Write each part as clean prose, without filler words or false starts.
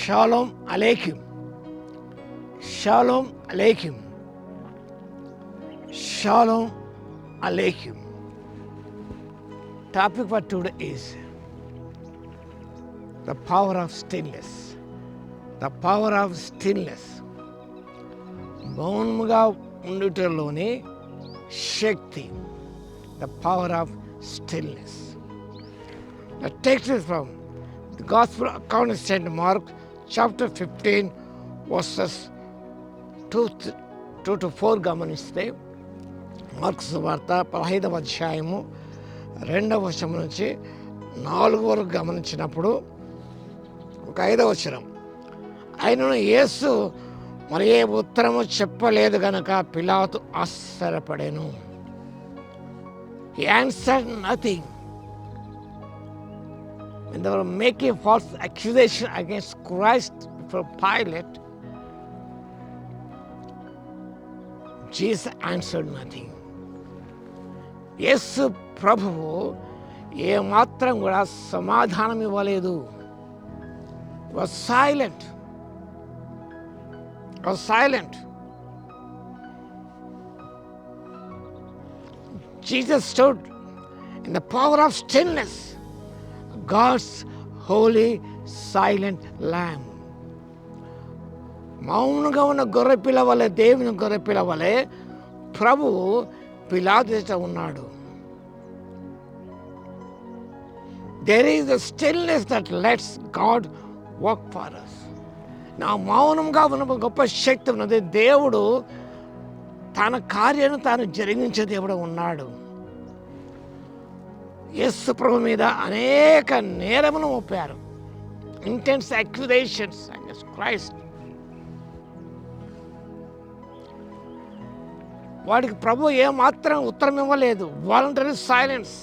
Shalom అలేకిం. షాలోమ్ అలేకిం. షాలోమ్ అలేకిం. Topic for today is the power of stillness. The power of stillness. మౌనముగా ఉండుటలోని శక్తి. The power of stillness. The text is from the Gospel according to St. Mark, chapter 15, verses 2 to 4 గమనిస్తే, mark సువార్త 15వ అధ్యాయము 2వ వచనం నుంచి 4 వరకు గమనించినప్పుడు ఒక 5వ వచనం, ఆయనను యేసు మరి ఏ ఉత్తరము చెప్పలేదు గనక పిలాతు ఆశ్చర్యపడెను. He answered nothing. When they were making false accusation against Christ before Pilate, Jesus answered nothing. యేసు ప్రభువు ఏమాత్రం కూడా సమాధానం ఇవ్వలేదు. Was silent. Was silent. Jesus stood in the power of stillness, God's holy silent lamb. మౌనంగా ఉన్న గొర్రెపిల్ల వలె, దేవుని గొర్రెపిల్ల వలె ప్రభువు పిలాతు ఎదుట ఉన్నాడు. There is a stillness that lets God work for us. నా మౌనంగా ఉన్న గొప్ప శక్తి ఉన్నది. దేవుడు తన కార్యాన్ని తాను జరిగించే దేవుడు ఉన్నాడు. యేసు ప్రభు మీద అనేక నేరములు మోపారు. Intense accusations against Christ. వాడికి ప్రభు ఏమాత్రం ఉత్తరం ఇవ్వలేదు. Voluntary silence.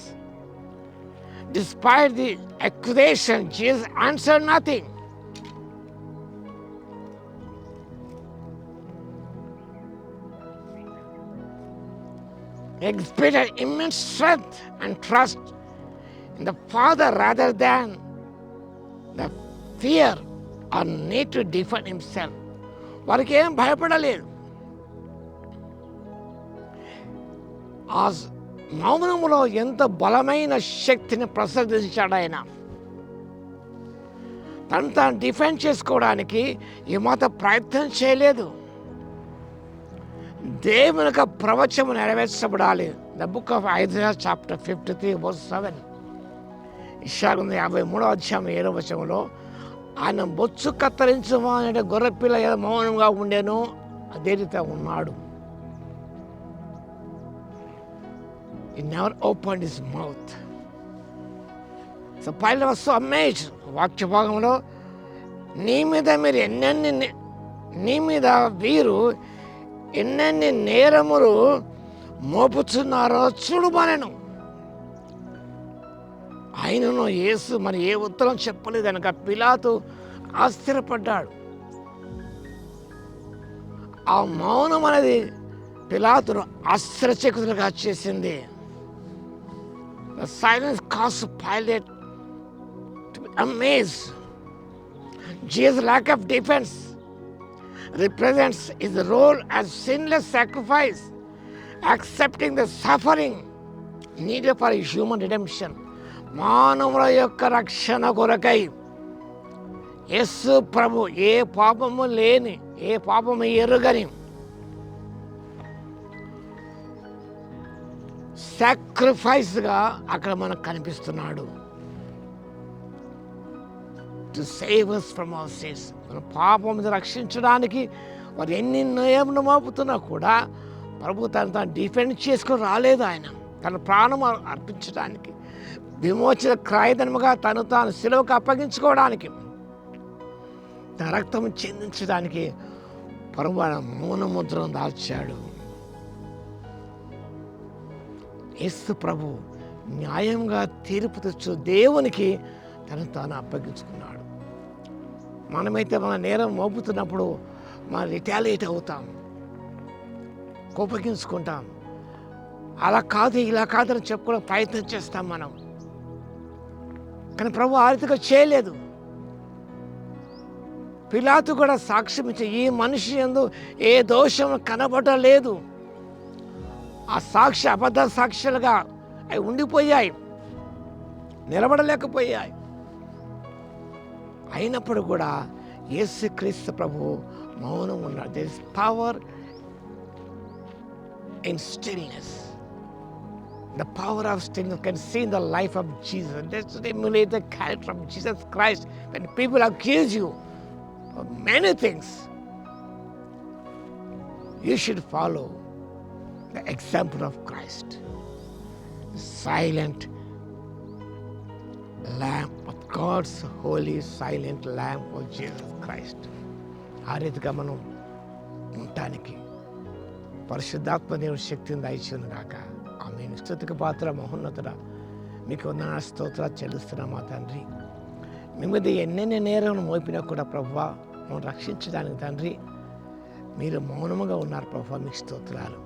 Despite the accusation, Jesus answered nothing. Exhibited immense strength and trust in the Father rather than the fear or need to defend himself. వారికి ఏం భయపడలేదు. ఆ మౌనములో ఎంత బలమైన శక్తిని ప్రసాదించాడు ఆయన. తను తాను డిఫెండ్ చేసుకోవడానికి ఏమాత్రం ప్రయత్నం చేయలేదు. దేవుని యొక్క ప్రవచనం నెరవేర్చబడాలి. The book of Isaiah chapter 53 verse 7. యెషయా 53వ అధ్యాయం 7వ వచనంలో, ఆయన బొచ్చు కత్తిరించుమా అనే గొర్రెపిల్ల ఏదో మౌనంగా ఉండేను, అదే రీతిగా ఉన్నాడు. He never opened his mouth. So Pilate was so amazed. వాక్య భాగంలో, నీ మీద వీరు ఎన్నెన్ని నేరములు మోపుచున్నారో చూడుమనెను. ఆయనను యేసు మరి ఏ ఉత్తరం చెప్పలేదు కనుక పిలాతు ఆశ్చర్యపడ్డాడు. ఆ మౌనం అనేది పిలాతును ఆశ్చర్యచకితులుగా చేసింది. The silence caused Pilate to be amazed. Jesus' lack of defense represents his role as sinless sacrifice, accepting the suffering needed for human redemption. మానవుల యొక్క రక్షణ కొరకై యేసు ప్రభు ఏ పాపము లేని, ఏ పాపము ఎరుగని సాక్రిఫైస్గా అక్కడ మనకు కనిపిస్తున్నాడు. To save us from our sins. మన పాపం మీద రక్షించడానికి వారు ఎన్ని నియమం మోపుతున్నా కూడా ప్రభు తాను డిఫెండ్ చేసుకొని రాలేదు. ఆయన తన ప్రాణం అర్పించడానికి, విమోచన క్రయధనముగా తాను సిలువకు అప్పగించుకోవడానికి, తన రక్తం చెందించడానికి ప్రభు మౌన ముద్రను దాల్చాడు. యేసు ప్రభు న్యాయంగా తీర్పు తెచ్చు దేవునికి తాను అప్పగించుకున్నాడు. మనమైతే మన నేరం మోపుతున్నప్పుడు మనం రిటాలియేట్ అవుతాం, కోపగించుకుంటాం. అలా కాదు ఇలా కాదని చెప్పుకోవడం ప్రయత్నం చేస్తాం మనం. కానీ ప్రభు ఆ రీతిగా చేయలేదు. పిలాతు కూడా సాక్ష్యం ఇచ్చి ఈ మనిషి యందు ఏ దోషం కనబడలేదు. ఆ సాక్షి అబద్ధ సాక్ష్యాలుగా అవి ఉండిపోయాయి, నిలబడలేకపోయాయి. అయినప్పుడు కూడా యేసుక్రీస్తు ప్రభువు మౌనం ఉన్నాడు. There is power in stillness. The power of stillness can see in the life of Jesus. Let's emulate the character of Jesus Christ. When people accuse you of many things, you should follow the example of Christ. The silent lamb of God's holy silent lamb of Jesus Christ. ఆ రీతిగా మనం ఉండటానికి పరిశుద్ధాత్మ దేవుని శక్తిని దయచేయును గాక. ఆమె స్తుతికి పాత్ర మహోన్నతుడ, మీకు వందనాలు స్తోత్రాలు చెల్లిస్తున్నాం మా తండ్రి. మీ మీద ఎన్నెన్ని నేరం మోపినా కూడా ప్రభువా మమ్మల్ని రక్షించడానికి తండ్రి మీరు మౌనముగా ఉన్నారు ప్రభువా. మీకు స్తోత్రాలు.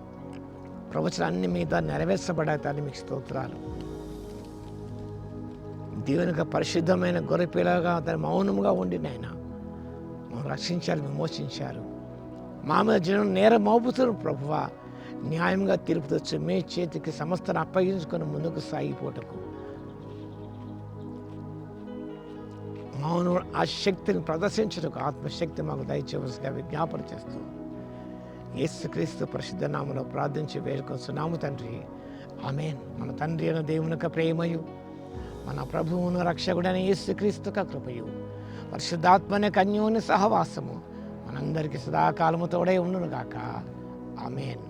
ప్రవచనాన్ని మీద నెరవేర్చబడతాన్ని మీకు స్తోత్రాలు. దేవునిగా పరిశుద్ధమైన గొర్రెపిల్లగా దాని మౌనముగా ఉండి నాయన మమ్మల్ని రక్షించారు, విమోచించారు. మా మీద జనం నేరం మోపుతున్నారు ప్రభువా. న్యాయంగా తీర్పు తెచ్చి మీ చేతికి సమస్తను అప్పగించుకొని ముందుకు సాగిపోటకు మౌనం ఆ శక్తిని ప్రదర్శించటకు ఆత్మశక్తి మాకు దయచేవలసిగా విజ్ఞాపన చేస్తూ యేసుక్రీస్తు పరిశుద్ధ నామములో ప్రార్థించి వేడుకొస్తున్నాము తండ్రి. ఆమేన్. మన తండ్రి అయిన దేవుని యొక్క ప్రేమయు, మన ప్రభువును రక్షకుడైన యేసుక్రీస్తు యొక్క కృపయు, పరిశుద్ధాత్మని కన్యోని సహవాసము మనందరికీ సదాకాలము తోడై ఉండును గాక. ఆమేన్.